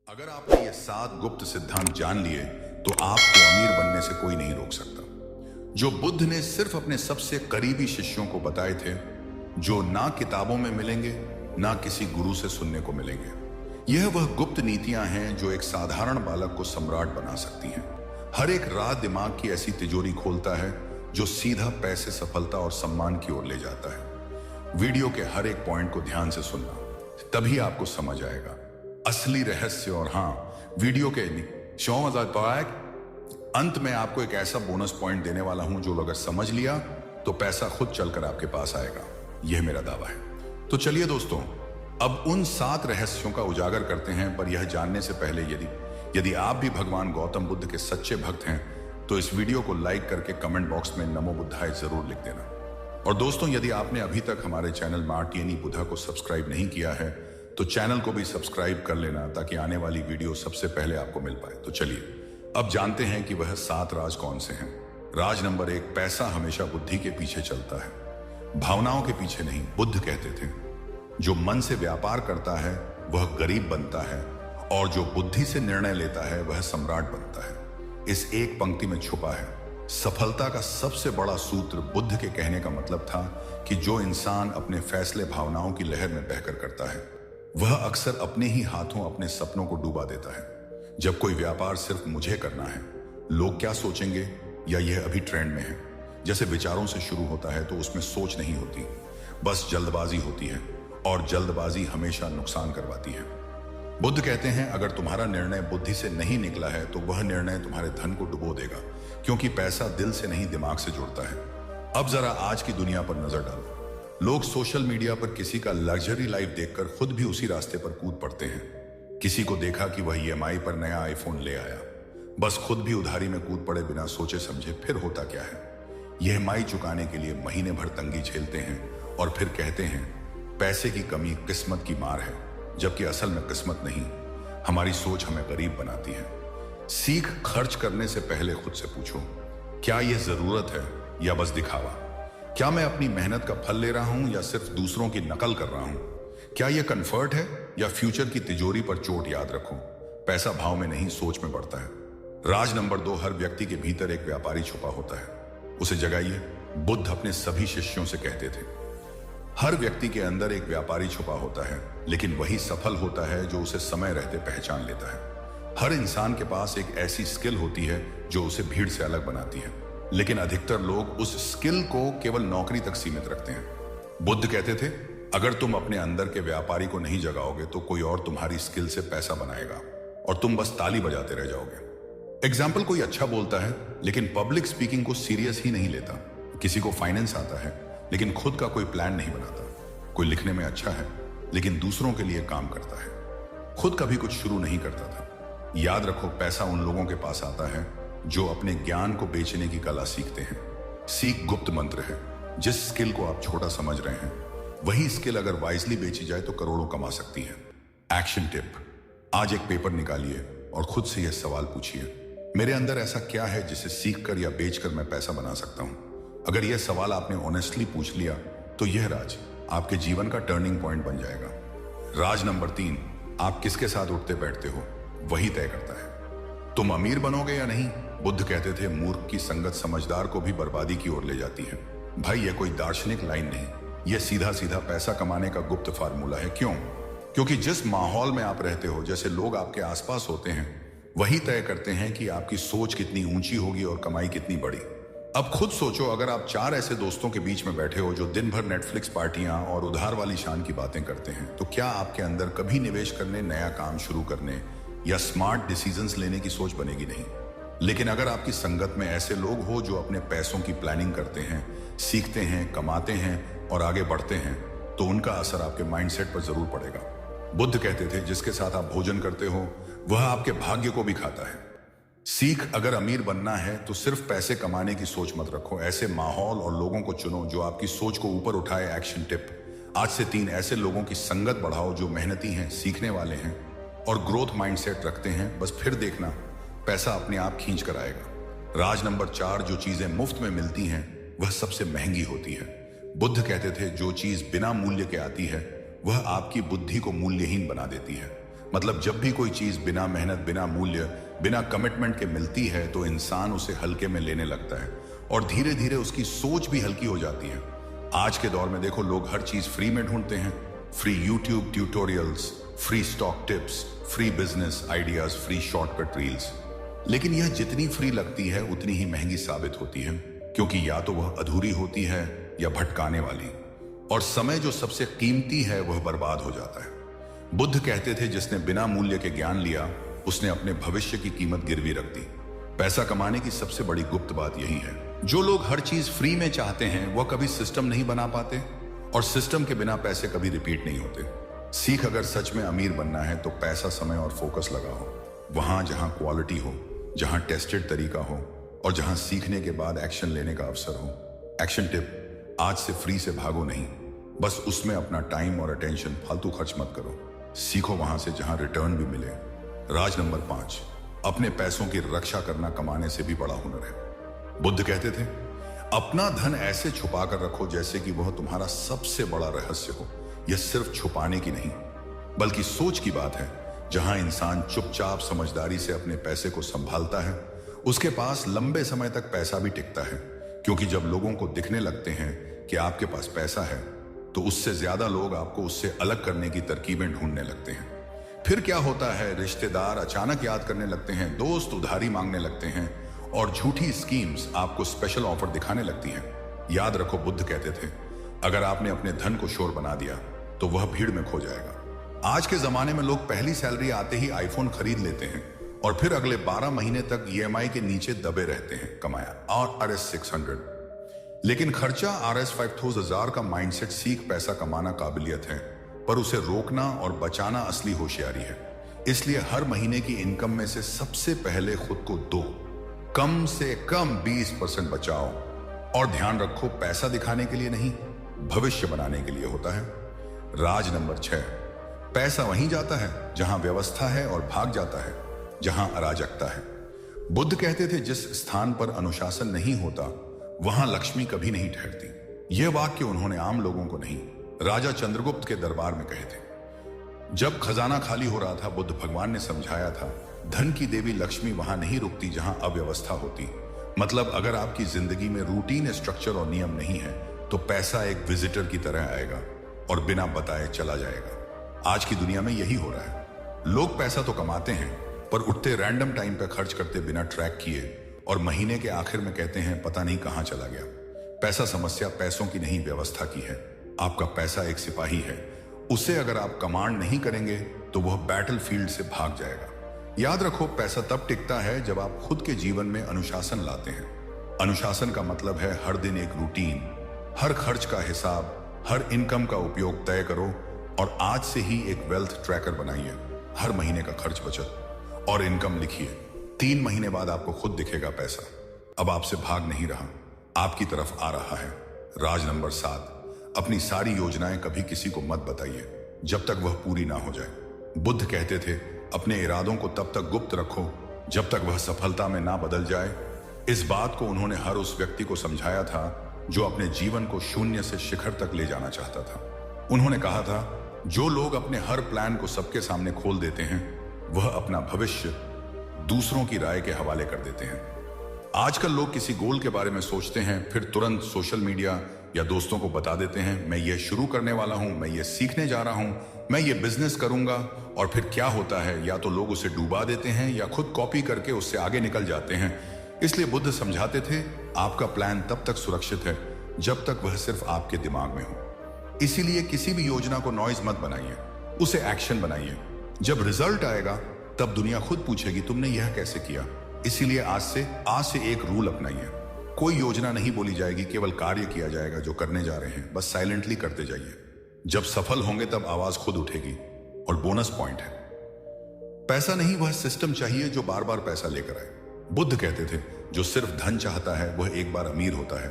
अगर आपने ये 7 गुप्त सिद्धांत जान लिए तो आपको अमीर बनने से कोई नहीं रोक सकता। जो बुद्ध ने सिर्फ अपने सबसे करीबी शिष्यों को बताए थे, जो ना किताबों में मिलेंगे ना किसी गुरु से सुनने को मिलेंगे। यह वह गुप्त नीतियां हैं जो एक साधारण बालक को सम्राट बना सकती हैं। हर एक रात दिमाग की ऐसी तिजोरी खोलता है जो सीधा पैसे, सफलता और सम्मान की ओर ले जाता है। वीडियो के हर एक पॉइंट को ध्यान से सुनना, तभी आपको समझ आएगा असली रहस्य। और हाँ, वीडियो के अंत में आपको एक ऐसा बोनस पॉइंट देने वाला हूं जो अगर समझ लिया तो पैसा खुद चलकर आपके पास आएगा। यह मेरा दावा है। तो चलिए दोस्तों, अब उन 7 रहस्यों का उजागर करते हैं। पर यह जानने से पहले यदि आप भी भगवान गौतम बुद्ध के सच्चे भक्त हैं तो इस वीडियो को लाइक करके कमेंट बॉक्स में नमो बुद्धाय जरूर लिख देना। और दोस्तों, यदि आपने अभी तक हमारे चैनल मार्टियनी बुद्धा को सब्सक्राइब नहीं किया है तो चैनल को भी सब्सक्राइब कर लेना, ताकि आने वाली वीडियो सबसे पहले आपको मिल पाए। तो चलिए अब जानते हैं कि वह 7 राज कौन से हैं। राज नंबर 1, पैसा हमेशा बुद्धि के पीछे चलता है, भावनाओं के पीछे नहीं। बुद्ध कहते थे, जो मन से व्यापार करता है वह गरीब बनता है, और जो बुद्धि से निर्णय लेता है वह सम्राट बनता है। इस एक पंक्ति में छुपा है सफलता का सबसे बड़ा सूत्र। बुद्ध के कहने का मतलब था कि जो इंसान अपने फैसले भावनाओं की लहर में बहकर करता है वह अक्सर अपने ही हाथों अपने सपनों को डुबा देता है। जब कोई व्यापार सिर्फ मुझे करना है, लोग क्या सोचेंगे, या यह अभी ट्रेंड में है, जैसे विचारों से शुरू होता है तो उसमें सोच नहीं होती, बस जल्दबाजी होती है, और जल्दबाजी हमेशा नुकसान करवाती है। बुद्ध कहते हैं, अगर तुम्हारा निर्णय बुद्धि से नहीं निकला है तो वह निर्णय तुम्हारे धन को डुबो देगा, क्योंकि पैसा दिल से नहीं दिमाग से जुड़ता है। अब जरा आज की दुनिया पर नजर डालो। लोग सोशल मीडिया पर किसी का लग्जरी लाइफ देखकर खुद भी उसी रास्ते पर कूद पड़ते हैं। किसी को देखा कि वह EMI पर नया आईफोन ले आया, बस खुद भी उधारी में कूद पड़े बिना सोचे समझे। फिर होता क्या है, EMI चुकाने के लिए महीने भर तंगी झेलते हैं और फिर कहते हैं पैसे की कमी किस्मत की मार है, जबकि असल में किस्मत नहीं, हमारी सोच हमें गरीब बनाती है। सीख खर्च करने से पहले खुद से पूछो, क्या यह जरूरत है या बस दिखावा? क्या मैं अपनी मेहनत का फल ले रहा हूं या सिर्फ दूसरों की नकल कर रहा हूं? क्या यह कंफर्ट है या फ्यूचर की तिजोरी पर चोट? याद रखो, पैसा भाव में नहीं सोच में बढ़ता है। राज नंबर 2, हर व्यक्ति के भीतर एक व्यापारी छुपा होता है, उसे जगाइए। बुद्ध अपने सभी शिष्यों से कहते थे, हर व्यक्ति के अंदर एक व्यापारी छुपा होता है, लेकिन वही सफल होता है जो उसे समय रहते पहचान लेता है। हर इंसान के पास एक ऐसी स्किल होती है जो उसे भीड़ से अलग बनाती है, लेकिन अधिकतर लोग उस स्किल को केवल नौकरी तक सीमित रखते हैं। बुद्ध कहते थे, अगर तुम अपने अंदर के व्यापारी को नहीं जगाओगे तो कोई और तुम्हारी स्किल से पैसा बनाएगा और तुम बस ताली बजाते रह जाओगे। एग्जाम्पल, कोई अच्छा बोलता है लेकिन पब्लिक स्पीकिंग को सीरियस ही नहीं लेता। किसी को फाइनेंस आता है लेकिन खुद का कोई प्लान नहीं बनाता। कोई लिखने में अच्छा है लेकिन दूसरों के लिए काम करता है, खुद कभी कुछ शुरू नहीं करता था। याद रखो, पैसा उन लोगों के पास आता है जो अपने ज्ञान को बेचने की कला सीखते हैं। सीख गुप्त मंत्र है। जिस स्किल को आप छोटा समझ रहे हैं वही स्किल अगर वाइजली बेची जाए तो करोड़ों कमा सकती है। एक्शन टिप, आज एक पेपर निकालिए और खुद से यह सवाल पूछिए, मेरे अंदर ऐसा क्या है जिसे सीखकर या बेचकर मैं पैसा बना सकता हूं? अगर यह सवाल आपने ऑनेस्टली पूछ लिया तो यह राज आपके जीवन का टर्निंग पॉइंट बन जाएगा। राज नंबर 3, आप किसके साथ उठते बैठते हो वही तय करता है तुम अमीर बनोगे या नहीं। बुद्ध कहते थे, मूर्ख की संगत समझदार को भी बर्बादी की ओर ले जाती है। भाई, यह कोई दार्शनिक लाइन नहीं, यह सीधा सीधा पैसा कमाने का गुप्त फार्मूला है। क्यों? क्योंकि जिस माहौल में आप रहते हो, जैसे लोग आपके आसपास होते हैं, वही तय करते हैं कि आपकी सोच कितनी ऊंची होगी और कमाई कितनी बड़ी। अब खुद सोचो, अगर आप 4 ऐसे दोस्तों के बीच में बैठे हो जो दिन भर नेटफ्लिक्स पार्टियां और उधार वाली शान की बातें करते हैं, तो क्या आपके अंदर कभी निवेश करने, नया काम शुरू करने या स्मार्ट डिसीजंस लेने की सोच बनेगी? नहीं। लेकिन अगर आपकी संगत में ऐसे लोग हो जो अपने पैसों की प्लानिंग करते हैं, सीखते हैं, कमाते हैं और आगे बढ़ते हैं, तो उनका असर आपके माइंडसेट पर जरूर पड़ेगा। बुद्ध कहते थे, जिसके साथ आप भोजन करते हो वह आपके भाग्य को भी खाता है। सीख, अगर अमीर बनना है तो सिर्फ पैसे कमाने की सोच मत रखो, ऐसे माहौल और लोगों को चुनो जो आपकी सोच को ऊपर उठाए। एक्शन टिप, आज से 3 ऐसे लोगों की संगत बढ़ाओ जो मेहनती हैं, सीखने वाले हैं और ग्रोथ माइंडसेट रखते हैं। बस फिर देखना, पैसा अपने आप खींच कर आएगा। राज नंबर 4, जो चीजें मुफ्त में मिलती हैं वह सबसे महंगी होती है। बुद्ध कहते थे, जो चीज बिना मूल्य के आती है वह आपकी बुद्धि को मूल्यहीन बना देती है। मतलब जब भी कोई चीज बिना मेहनत, बिना मूल्य, बिना कमिटमेंट के मिलती है तो इंसान उसे हल्के में लेने लगता है और धीरे धीरे उसकी सोच भी हल्की हो जाती है। आज के दौर में देखो, लोग हर चीज फ्री में ढूंढते हैं। Free YouTube tutorials, free stock tips, free business ideas, free shortcut reels. लेकिन यह जितनी फ्री लगती है उतनी ही महंगी साबित होती है, क्योंकि या तो वह अधूरी होती है या भटकाने वाली, और समय जो सबसे कीमती है वह बर्बाद हो जाता है। बुद्ध कहते थे, जिसने बिना मूल्य के ज्ञान लिया उसने अपने भविष्य की कीमत गिरवी रख दी। पैसा कमाने की सबसे बड़ी गुप्त बात यही है। जो लोग हर चीज फ्री में चाहते हैं वह कभी सिस्टम नहीं बना पाते, और सिस्टम के बिना पैसे कभी रिपीट नहीं होते। सीख, अगर सच में अमीर बनना है तो पैसा, समय और फोकस लगाओ वहां जहां क्वालिटी हो, जहां टेस्टेड तरीका हो और जहां सीखने के बाद एक्शन लेने का अवसर हो। एक्शन टिप, आज से फ्री से भागो नहीं, बस उसमें अपना टाइम और अटेंशन फालतू खर्च मत करो। सीखो वहां से जहां रिटर्न भी मिले। राज नंबर 5, अपने पैसों की रक्षा करना कमाने से भी बड़ा हुनर है। बुद्ध कहते थे, अपना धन ऐसे छुपा कर रखो जैसे कि वह तुम्हारा सबसे बड़ा रहस्य हो। यह सिर्फ छुपाने की नहीं बल्कि सोच की बात है। जहां इंसान चुपचाप समझदारी से अपने पैसे को संभालता है उसके पास लंबे समय तक पैसा भी टिकता है, क्योंकि जब लोगों को दिखने लगते हैं कि आपके पास पैसा है तो उससे ज्यादा लोग आपको उससे अलग करने की तरकीबें ढूंढने लगते हैं। फिर क्या होता है, रिश्तेदार अचानक याद करने लगते हैं, दोस्त उधारी मांगने लगते हैं और झूठी स्कीम्स आपको स्पेशल ऑफर दिखाने लगती हैं। याद रखो, बुद्ध कहते थे, अगर आपने अपने धन को शोर बना दिया तो वह भीड़ में खो जाएगा। आज के जमाने में लोग पहली सैलरी आते ही आईफोन खरीद लेते हैं और फिर अगले 12 महीने तक ईएमआई के नीचे दबे रहते हैं। कमाया और RS 600, लेकिन खर्चा RS 5000 का माइंडसेट सीख पैसा कमाना काबिलियत है, पर उसे रोकना और बचाना असली होशियारी है। इसलिए हर महीने की इनकम में से सबसे पहले खुद को दो, कम से कम 20% बचाओ। और ध्यान रखो, पैसा दिखाने के लिए नहीं, भविष्य बनाने के लिए होता है। राज नंबर 6, पैसा वहीं जाता है जहां व्यवस्था है और भाग जाता है जहां अराजकता है। बुद्ध कहते थे, जिस स्थान पर अनुशासन नहीं होता वहां लक्ष्मी कभी नहीं ठहरती। यह वाक्य उन्होंने आम लोगों को नहीं, राजा चंद्रगुप्त के दरबार में कहे थे। जब खजाना खाली हो रहा था, बुद्ध भगवान ने समझाया था, धन की देवी लक्ष्मी वहां नहीं रुकती जहां अव्यवस्था होती। मतलब अगर आपकी जिंदगी में रूटीन, स्ट्रक्चर और नियम नहीं है तो पैसा एक विजिटर की तरह आएगा और बिना बताए चला जाएगा। आज की दुनिया में यही हो रहा है। लोग पैसा तो कमाते हैं पर उठते रैंडम टाइम पे खर्च करते बिना ट्रैक किए, और महीने के आखिर में कहते हैं पता नहीं कहां चला गया। पैसा समस्या पैसों की नहीं, व्यवस्था की है। आपका पैसा एक सिपाही है, उसे अगर आप कमांड नहीं करेंगे तो वह बैटलफील्ड से भाग जाएगा। याद रखो, पैसा तब टिकता है जब आप खुद के जीवन में अनुशासन लाते हैं। अनुशासन का मतलब है हर दिन एक रूटीन, हर खर्च का हिसाब, हर इनकम का उपयोग तय करो और आज से ही एक वेल्थ ट्रैकर बनाइए। हर महीने का खर्च, बचत और इनकम लिखिए। 3 महीने बाद आपको खुद दिखेगा पैसा अब आपसे भाग नहीं रहा, आपकी तरफ आ रहा है। राज नंबर 7, अपनी सारी योजनाएं कभी किसी को मत बताइए जब तक वह पूरी ना हो जाए। बुद्ध कहते थे, अपने इरादों को तब तक गुप्त रखो जब तक वह सफलता में ना बदल जाए। इस बात को उन्होंने हर उस व्यक्ति को समझाया था जो अपने जीवन को शून्य से शिखर तक ले जाना चाहता था। उन्होंने कहा था, जो लोग अपने हर प्लान को सबके सामने खोल देते हैं वह अपना भविष्य दूसरों की राय के हवाले कर देते हैं। आजकल लोग किसी गोल के बारे में सोचते हैं, फिर तुरंत सोशल मीडिया या दोस्तों को बता देते हैं, मैं ये शुरू करने वाला हूं, मैं ये सीखने जा रहा हूं, मैं ये बिजनेस करूंगा। और फिर क्या होता है, या तो लोग उसे डूबा देते हैं या खुद कॉपी करके उससे आगे निकल जाते हैं। इसलिए बुद्ध समझाते थे, आपका प्लान तब तक सुरक्षित है जब तक वह सिर्फ आपके दिमाग में हो। इसीलिए किसी भी योजना को नॉइज मत बनाइए, उसे एक्शन बनाइए। जब रिजल्ट आएगा तब दुनिया खुद पूछेगी, तुमने यह कैसे किया। इसीलिए आज से एक रूल अपनाइए, कोई योजना नहीं बोली जाएगी, केवल कार्य किया जाएगा जो करने जा रहे हैं, बस साइलेंटली करते जाइए। जब सफल होंगे तब आवाज खुद उठेगी। और बोनस पॉइंट है, पैसा नहीं, वह सिस्टम चाहिए जो बार बार पैसा लेकर आए। बुद्ध कहते थे, जो सिर्फ धन चाहता है वह एक बार अमीर होता है,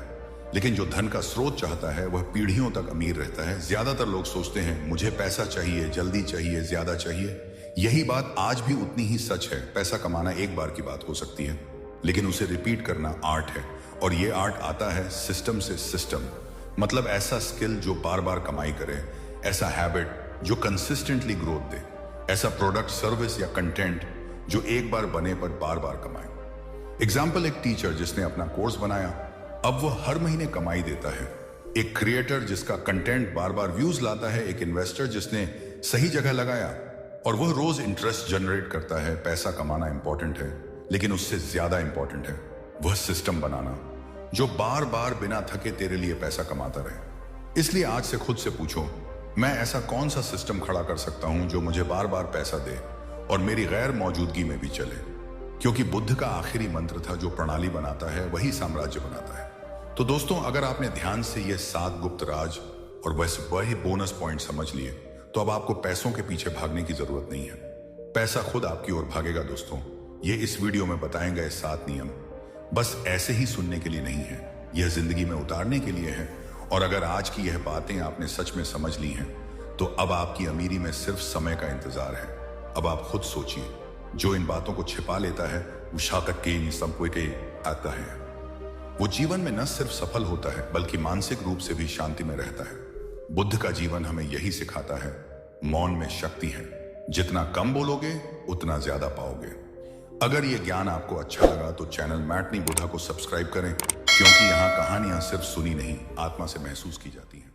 लेकिन जो धन का स्रोत चाहता है वह पीढ़ियों तक अमीर रहता है। ज्यादातर लोग सोचते हैं, मुझे पैसा चाहिए, जल्दी चाहिए, ज्यादा चाहिए। यही बात आज भी उतनी ही सच है। पैसा कमाना एक बार की बात हो सकती है, लेकिन उसे रिपीट करना आर्ट है। और ये आर्ट आता है सिस्टम से। सिस्टम मतलब ऐसा स्किल जो बार बार कमाई करे, ऐसा हैबिट जो कंसिस्टेंटली ग्रोथ दे, ऐसा प्रोडक्ट, सर्विस या कंटेंट जो एक बार बने पर बार बार कमाए। एग्जाम्पल, एक टीचर जिसने अपना कोर्स बनाया, अब वो हर महीने कमाई देता है। एक क्रिएटर जिसका कंटेंट बार बार व्यूज लाता है। एक इन्वेस्टर जिसने सही जगह लगाया और वह रोज इंटरेस्ट जनरेट करता है। पैसा कमाना इंपॉर्टेंट है, लेकिन उससे ज्यादा इंपॉर्टेंट है वह सिस्टम बनाना जो बार बार बिना थके तेरे लिए पैसा कमाता रहे। इसलिए आज से खुद से पूछो, मैं ऐसा कौन सा सिस्टम खड़ा कर सकता हूं जो मुझे बार बार पैसा दे और मेरी गैर मौजूदगी में भी चले। क्योंकि बुद्ध का आखिरी मंत्र था, जो प्रणाली बनाता है वही साम्राज्य बनाता है। तो दोस्तों, अगर आपने ध्यान से ये 7 गुप्त राज और वही बोनस पॉइंट समझ लिए, तो अब आपको पैसों के पीछे भागने की जरूरत नहीं है। पैसा खुद आपकी ओर भागेगा। दोस्तों, ये इस वीडियो में बताए गए 7 नियम बस ऐसे ही सुनने के लिए नहीं है, यह जिंदगी में उतारने के लिए है। और अगर आज की यह बातें आपने सच में समझ ली हैं, तो अब आपकी अमीरी में सिर्फ समय का इंतजार है। अब आप खुद सोचिए, जो इन बातों को छिपा लेता है वो शाकत के संपुट के आता है। वो जीवन में न सिर्फ सफल होता है, बल्कि मानसिक रूप से भी शांति में रहता है। बुद्ध का जीवन हमें यही सिखाता है, मौन में शक्ति है। जितना कम बोलोगे उतना ज्यादा पाओगे। अगर ये ज्ञान आपको अच्छा लगा तो चैनल मैटनी बुद्धा को सब्सक्राइब करें, क्योंकि यहाँ कहानियां सिर्फ सुनी नहीं, आत्मा से महसूस की जाती हैं।